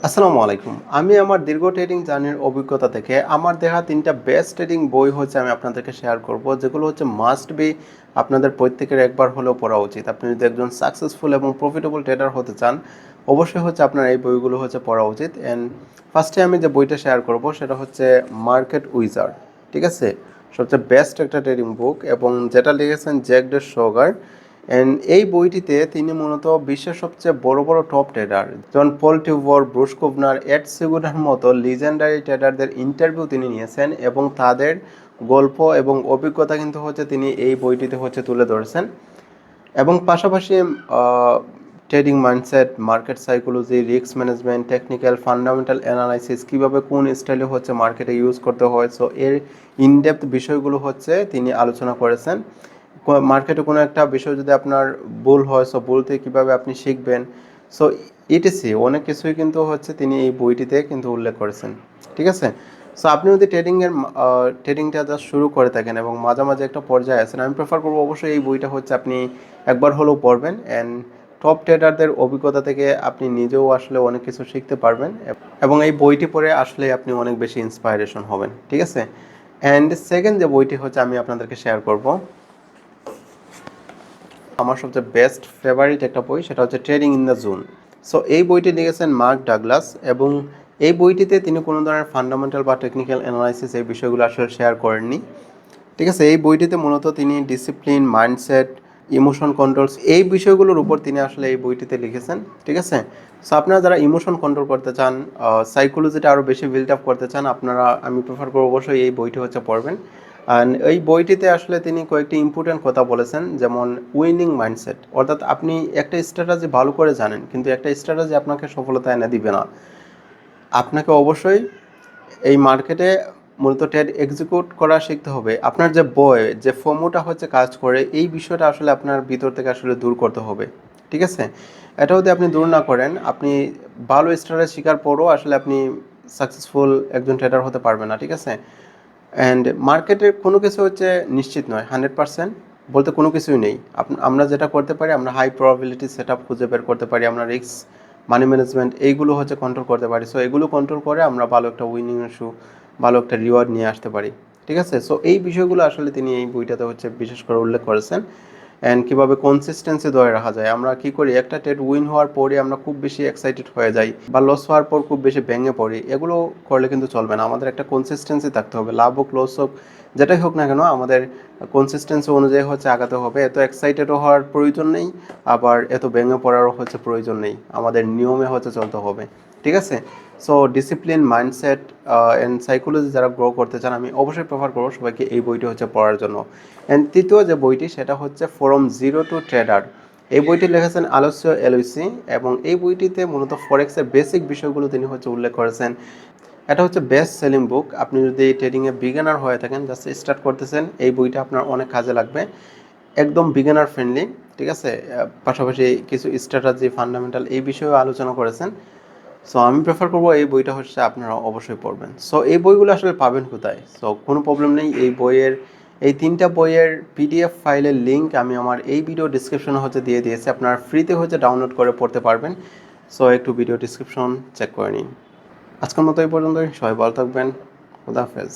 আসসালামু আলাইকুম। আমি আমার দীর্ঘ ট্রেডিং জার্নির অভিজ্ঞতা থেকে আমার দেখা ৩টা বেস্ট ট্রেডিং বই হচ্ছে আমি আপনাদেরকে শেয়ার করব। যেগুলো হচ্ছে মাস্ট বি আপনাদের প্রত্যেকের একবার হলেও পড়া উচিত। আপনি যদি একজন সাকসেসফুল এবং প্রফিটেবল ট্রেডার হতে চান, অবশ্যই হচ্ছে আপনার এই বইগুলো হচ্ছে পড়া উচিত। অ্যান্ড ফার্স্টে আমি যে বইটা শেয়ার করব সেটা হচ্ছে মার্কেট উইজার্ড। ঠিক আছে? সবচেয়ে বেস্ট একটা ট্রেডিং বুক এবং যেটা লিখেছেন জ্যাক ডে সোগার। অ্যান্ড এই বইটিতে তিনি মূলত বিশ্বের সবচেয়ে বড় বড় টপ ট্রেডার যেমন পল টিউবর, ব্রুস কুভনার, এড সিগুনার মতো লিজেন্ডারি ট্রেডারদের ইন্টারভিউ তিনি নিয়েছেন এবং তাদের গল্প এবং অভিজ্ঞতা কিন্তু হচ্ছে তিনি এই বইটিতে হচ্ছে তুলে ধরেছেন। এবং পাশাপাশি trading mindset, market psychology, risk management, technical fundamental analysis, কীভাবে কোন স্টাইলে হচ্ছে মার্কেটে ইউজ করতে হয়, সো এর ইনডেপথ বিষয়গুলো হচ্ছে তিনি আলোচনা করেছেন। মার্কেটে কোনো একটা বিষয় যদি আপনার ভুল হয়, সো ভুল থেকে কীভাবে আপনি শিখবেন, সো ইটিসি অনেক কিছুই কিন্তু হচ্ছে তিনি এই বইটিতে কিন্তু উল্লেখ করেছেন। ঠিক আছে? সো আপনি যদি ট্রেডিংটা জাস্ট শুরু করে থাকেন এবং মাঝামাঝি একটা পর্যায়ে আছেন, আমি প্রেফার করবো অবশ্যই এই বইটা হচ্ছে আপনি একবার হলেও পড়বেন। অ্যান্ড টপ ট্রেডারদের অভিজ্ঞতা থেকে আপনি নিজেও আসলে অনেক কিছু শিখতে পারবেন এবং এই বইটি পড়ে আসলে আপনি অনেক বেশি ইন্সপাইরেশন হবেন। ঠিক আছে? অ্যান্ড সেকেন্ড যে বইটি হচ্ছে আমি আপনাদেরকে শেয়ার করব, আমার সবচেয়ে বেস্ট ফেভারিট একটা বই, সেটা হচ্ছে trading in the zone. So এই বইটি লিখেছেন মার্ক ডাগলাস এবং এই বইটিতে তিনি কোনো ধরনের ফান্ডামেন্টাল বা টেকনিক্যাল অ্যানালাইসিস এই বিষয়গুলো আসলে শেয়ার করেননি। ঠিক আছে? এই বইটিতে মূলত তিনি ডিসিপ্লিন, মাইন্ডসেট, ইমোশন কন্ট্রোলস এই বিষয়গুলোর উপর তিনি আসলে এই বইটিতে লিখেছেন। ঠিক আছে? সো আপনারা যারা ইমোশন কন্ট্রোল করতে চান, সাইকোলজিটা আরও বেশি বিল্ড আপ করতে চান, আপনারা আমি প্রেফার করব অবশ্যই এই বইটি হচ্ছে পড়বেন। অ্যান্ড এই বইটিতে আসলে তিনি কয়েকটি ইম্পর্টেন্ট কথা বলেছেন, যেমন উইনিং মাইন্ডসেট, অর্থাৎ আপনি একটা স্ট্র্যাটেজি ভালো করে জানেন কিন্তু একটা স্ট্র্যাটেজি আপনাকে সফলতা এনে দিবে না। আপনাকে অবশ্যই এই মার্কেটে মূলত ট্রেড এক্সিকিউট করা শিখতে হবে। আপনার যে বই, যে ফোমোটা হচ্ছে কাজ করে, এই বিষয়টা আসলে আপনার ভিতর থেকে আসলে দূর করতে হবে। ঠিক আছে? এটা যদি আপনি দূর না করেন, আপনি ভালো স্ট্র্যাটেজি শেখার পরও আসলে আপনি সাকসেসফুল একজন ট্রেডার হতে পারবেন না। ঠিক আছে? অ্যান্ড মার্কেটের কোনো কিছু হচ্ছে নিশ্চিত নয়, 100% বলতে কোনো কিছুই নেই। আমরা যেটা করতে পারি, আমরা হাই প্রবাবিলিটি সেট আপ খুঁজে বের করতে পারি, আমরা রিস্ক, মানি ম্যানেজমেন্ট এইগুলো হচ্ছে কন্ট্রোল করতে পারি। সো এগুলো কন্ট্রোল করে আমরা ভালো একটা উইনিং ইস্যু, ভালো একটা রিওয়ার্ড নিয়ে আসতে পারি। ঠিক আছে? সো এই বিষয়গুলো আসলে তিনি এই বইটাতে হচ্ছে বিশেষ করে উল্লেখ করেছেন। অ্যান্ড কীভাবে কনসিস্টেন্সি ধরে রাখা যায়। আমরা কী করি, একটা ট্রেড উইন হওয়ার পরে আমরা খুব বেশি এক্সাইটেড হয়ে যাই বা লস হওয়ার পর খুব বেশি ভেঙে পড়ি, এগুলো করলে কিন্তু চলবে না। আমাদের একটা কনসিস্টেন্সি থাকতে হবে, লাভ হোক লস হোক যেটাই হোক না কেন, আমাদের কনসিস্টেন্সি অনুযায়ী হচ্ছে আগাতে হবে। এত এক্সাইটেডও হওয়ার প্রয়োজন নেই, আবার এত ভেঙে পড়ারও হচ্ছে প্রয়োজন নেই। আমাদের নিয়মে হচ্ছে চলতে হবে। ঠিক আছে? So discipline, mindset and psychology যারা গ্রো করতে চান, আমি অবশ্যই প্রেফার করবো সবাইকে এই বইটি হচ্ছে পড়ার জন্য। অ্যান্ড তৃতীয় যে বইটি সেটা হচ্ছে ফ্রম জিরো টু ট্রেডার। এই বইটি লিখেছেন আলোচ্য এলইসি এবং এই বইটিতে মূলত ফরেক্সের বেসিক বিষয়গুলো তিনি হচ্ছে উল্লেখ করেছেন। এটা হচ্ছে বেস্ট সেলিং বুক। আপনি যদি ট্রেডিংয়ে বিগিনার হয়ে থাকেন, জাস্ট স্টার্ট করতেছেন, এই বইটা আপনার অনেক কাজে লাগবে। একদম বিগিনার ফ্রেন্ডলি। ঠিক আছে? পাশাপাশি কিছু স্ট্র্যাটেজি, ফান্ডামেন্টাল এই বিষয়েও আলোচনা করেছেন। সো আমি প্রেফার করবো এই বইটা হচ্ছে আপনারা অবশ্যই পড়বেন। সো এই বইগুলো আসলে পাবেন কোথায়? সো কোনো প্রবলেম নেই, এই 3টা বইয়ের পিডিএফ ফাইলের লিঙ্ক আমি আমার এই ভিডিও ডিসক্রিপশনে হচ্ছে দিয়ে দিয়েছি। আপনারা ফ্রিতে হচ্ছে ডাউনলোড করে পড়তে পারবেন। সো একটু ভিডিও ডিসক্রিপশন চেক করে নিন। আজকের মতো এই পর্যন্তই। সবাই ভালো থাকবেন। খুদা হাফেজ।